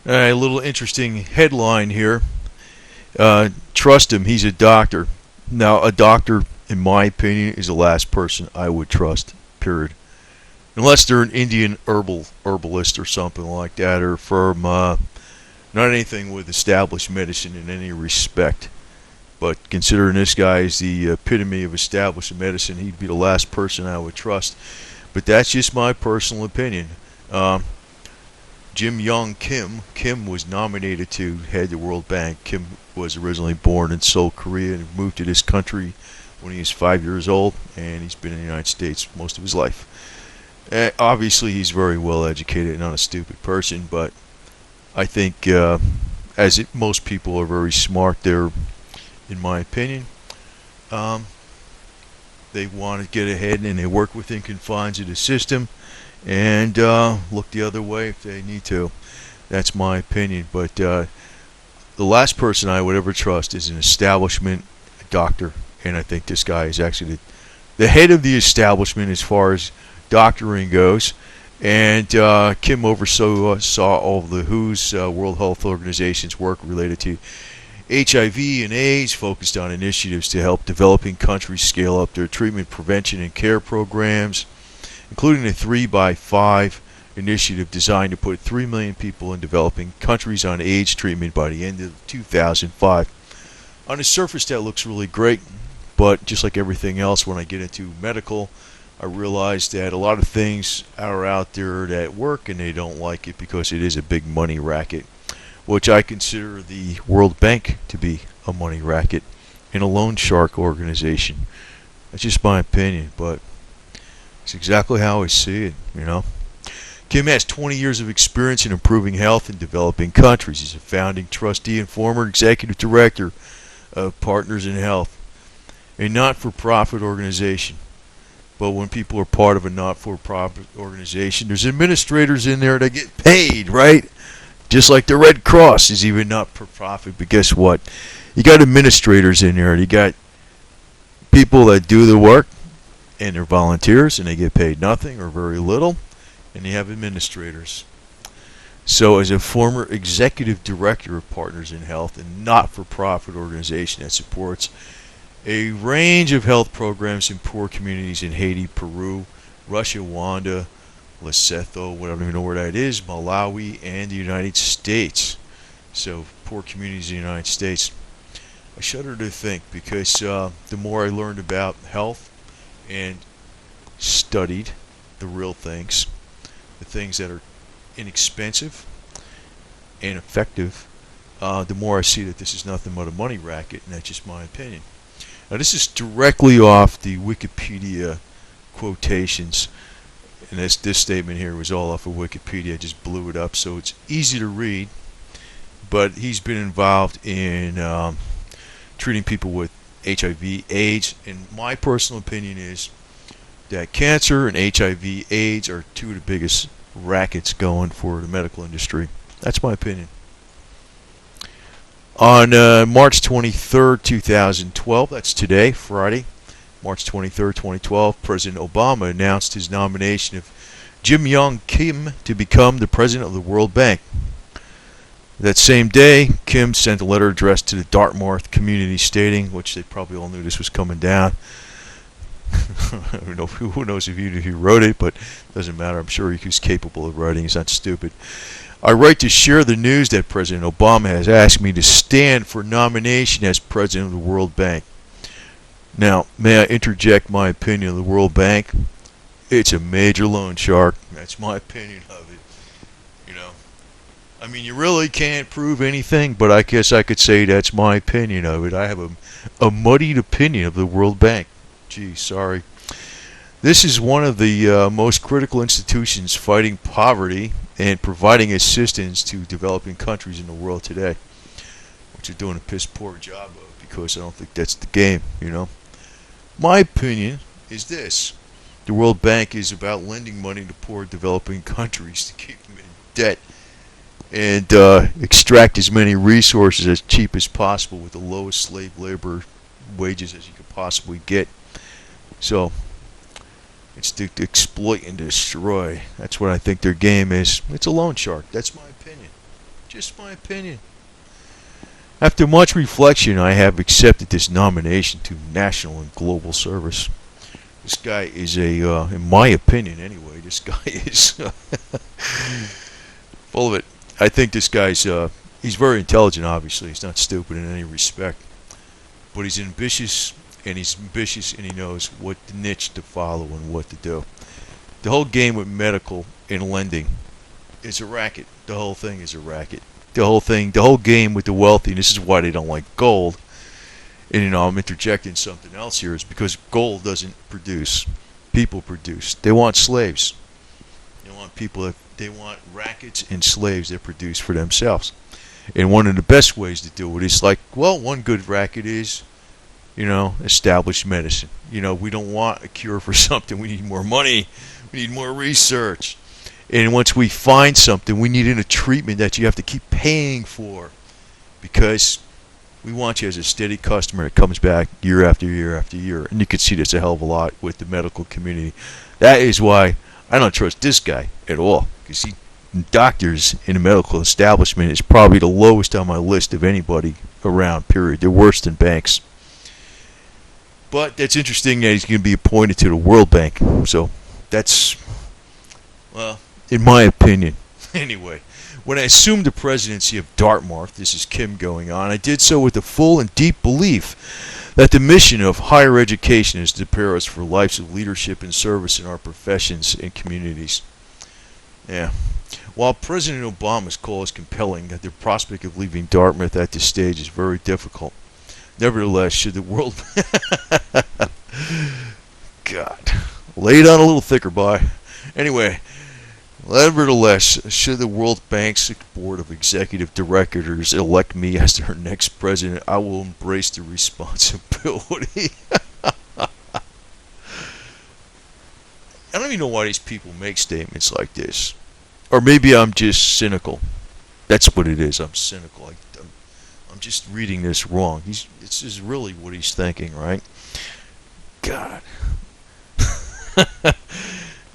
A little interesting headline here. Trust him, he's a doctor. Now, a doctor, in my opinion, is the last person I would trust, period. Unless they're an Indian herbalist or something like that, or from not anything with established medicine in any respect. But considering this guy is the epitome of established medicine, he'd be the last person I would trust. But that's just my personal opinion. Jim Young Kim was nominated to head the World Bank. Kim was originally born in Seoul, Korea, and moved to this country when he was 5 years old, and he's been in the United States most of his life. Obviously, he's very well educated and not a stupid person, but I think most people are very smart there, in my opinion. They want to get ahead, and they work within confines of the system, and look the other way if they need to. That's my opinion. But the last person I would ever trust is an establishment doctor, and I think this guy is actually the head of the establishment as far as doctoring goes. And Kim oversaw all of the WHO's World Health Organization's work related to HIV and AIDS, focused on initiatives to help developing countries scale up their treatment, prevention, and care programs, including the 3x5 initiative designed to put 3 million people in developing countries on AIDS treatment by the end of 2005. On the surface, that looks really great, but just like everything else, when I get into medical, I realize that a lot of things are out there that work and they don't like it because it is a big money racket, which I consider the World Bank to be a money racket and a loan shark organization. That's just my opinion, but it's exactly how I see it, you know. Kim has 20 years of experience in improving health in developing countries. He's a founding trustee and former executive director of Partners in Health, a not-for-profit organization. But when people are part of a not-for-profit organization, there's administrators in there that get paid, right? Just like the Red Cross is even not-for-profit. But guess what? You got administrators in there. You got people that do the work, and they're volunteers, and they get paid nothing or very little. And you have administrators. So as a former executive director of Partners in Health, a not-for-profit organization that supports a range of health programs in poor communities in Haiti, Peru, Russia, Rwanda, Lesotho, I don't even know where that is, Malawi, and the United States. So poor communities in the United States. I shudder to think, because the more I learned about health and studied the real things, the things that are inexpensive and effective, the more I see that this is nothing but a money racket, and that's just my opinion. Now, this is directly off the Wikipedia quotations, and this statement here was all off of Wikipedia. I just blew it up so it's easy to read. But he's been involved in treating people with HIV/AIDS, and my personal opinion is that cancer and HIV/AIDS are two of the biggest rackets going for the medical industry. That's my opinion. On March 23rd, 2012, that's today, Friday, March 23rd, 2012, President Obama announced his nomination of Jim Young Kim to become the president of the World Bank. That same day, Kim sent a letter addressed to the Dartmouth community stating, which they probably all knew this was coming down. I don't know who knows if he wrote it, but it doesn't matter. I'm sure he's capable of writing. He's not stupid. I write to share the news that President Obama has asked me to stand for nomination as president of the World Bank. Now, may I interject my opinion of the World Bank? It's a major loan shark. That's my opinion of it. You know, I mean, you really can't prove anything, but I guess I could say that's my opinion of it. I have a muddied opinion of the World Bank. Gee, sorry. This is one of the most critical institutions fighting poverty and providing assistance to developing countries in the world today, which are doing a piss poor job of, because I don't think that's the game, you know. My opinion is this: the World Bank is about lending money to poor developing countries to keep them in debt and extract as many resources as cheap as possible with the lowest slave labor wages as you could possibly get. So it's to exploit and destroy. That's what I think their game is. It's a loan shark. That's my opinion. Just my opinion. After much reflection, I have accepted this nomination to national and global service. This guy is in my opinion anyway, this guy is full of it. I think this guy's, he's very intelligent, obviously. He's not stupid in any respect. But he's ambitious, and he knows what niche to follow and what to do. The whole game with medical and lending is a racket. The whole thing is a racket. The whole game with the wealthy, and this is why they don't like gold. And I'm interjecting something else here, is because gold doesn't produce. People produce. They want slaves. They want rackets and slaves that produce for themselves. And one of the best ways to do it is one good racket is, established medicine. We don't want a cure for something. We need more money. We need more research. And once we find something, we need a treatment that you have to keep paying for, because we want you as a steady customer that comes back year after year after year. And you can see this a hell of a lot with the medical community. That is why I don't trust this guy at all. Because doctors in the medical establishment is probably the lowest on my list of anybody around, period. They're worse than banks. But that's interesting that he's going to be appointed to the World Bank. So that's, in my opinion. Anyway, when I assumed the presidency of Dartmouth, this is Kim going on, I did so with the full and deep belief that the mission of higher education is to prepare us for lives of leadership and service in our professions and communities. Yeah. While President Obama's call is compelling, the prospect of leaving Dartmouth at this stage is very difficult. Nevertheless, should the world... God. Lay it on a little thicker, boy. Anyway... Nevertheless, should the World Bank's Board of Executive Directors elect me as their next president, I will embrace the responsibility. I don't even know why these people make statements like this. Or maybe I'm just cynical. That's what it is. I'm cynical. I'm just reading this wrong. This is really what he's thinking, right? God.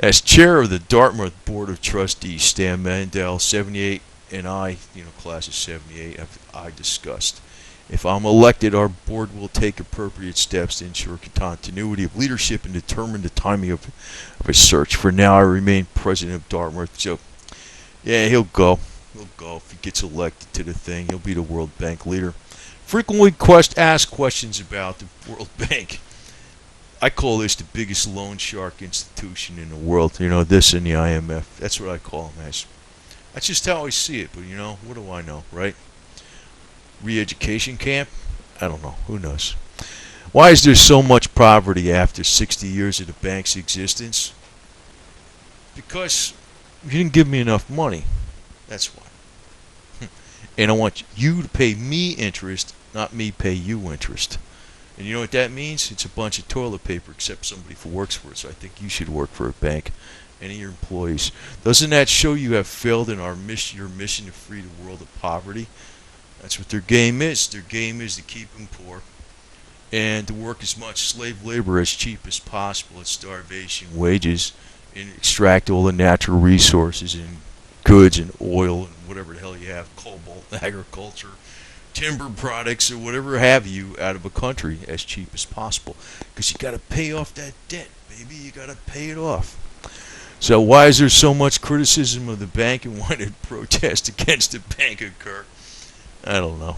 As chair of the Dartmouth Board of Trustees, Stan Mandel, 78, and I, class of 78, I discussed. If I'm elected, our board will take appropriate steps to ensure continuity of leadership and determine the timing of a search. For now, I remain president of Dartmouth. So, yeah, he'll go. He'll go if he gets elected to the thing. He'll be the World Bank leader. Frequently asked questions about the World Bank. I call this the biggest loan shark institution in the world. This and the IMF. That's what I call them as. That's just how I see it. But, what do I know, right? Re-education camp? I don't know. Who knows? Why is there so much poverty after 60 years of the bank's existence? Because you didn't give me enough money. That's why. And I want you to pay me interest, not me pay you interest. And you know what that means? It's a bunch of toilet paper, except somebody who works for it. So I think you should work for a bank. Any of your employees. Doesn't that show you have failed in your mission to free the world of poverty? That's what their game is. Their game is to keep them poor and to work as much slave labor as cheap as possible at starvation wages and extract all the natural resources and goods and oil and whatever the hell you have, cobalt, agriculture, timber products, or whatever have you out of a country as cheap as possible. Because you got to pay off that debt, baby. You got to pay it off. So why is there so much criticism of the bank, and why did protests against the bank occur? I don't know.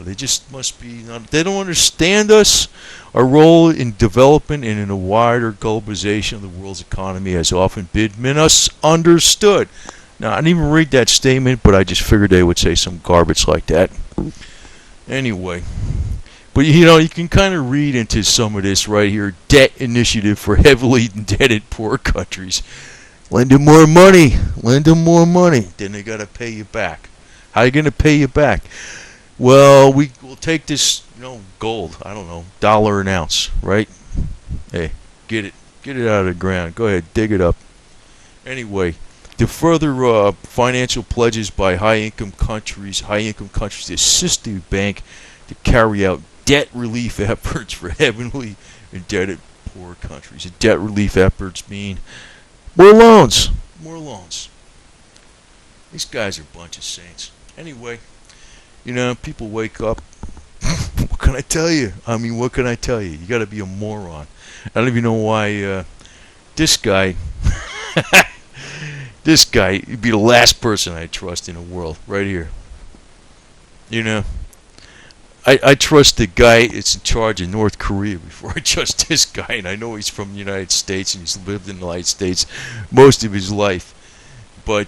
They just must be they don't understand us. Our role in development and in a wider globalization of the world's economy has often been misunderstood. Now, I didn't even read that statement, but I just figured they would say some garbage like that. Anyway, but you can kind of read into some of this right here. Debt initiative for heavily indebted poor countries. Lend them more money. Then they got to pay you back. How are you going to pay you back? Well, we'll take this, gold. I don't know, $1 an ounce, right? Hey, get it out of the ground. Go ahead, dig it up. Anyway, to further financial pledges by high-income countries to assist the bank to carry out debt relief efforts for heavily indebted poor countries. And debt relief efforts mean more loans. These guys are a bunch of saints. Anyway, people wake up. What can I tell you? I mean, what can I tell you? You got to be a moron. I don't even know why this guy, this guy, would be the last person I trust in the world, right here. You know, I trust the guy that's in charge of North Korea before I trust this guy, and I know he's from the United States and he's lived in the United States most of his life, but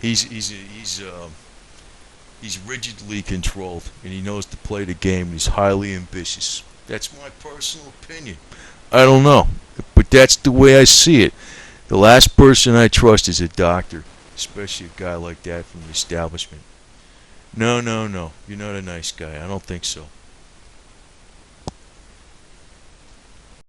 he's rigidly controlled and he knows to play the game. And he's highly ambitious. That's my personal opinion. I don't know, but that's the way I see it. The last person I trust is a doctor, especially a guy like that from the establishment. No, no, no. You're not a nice guy. I don't think so.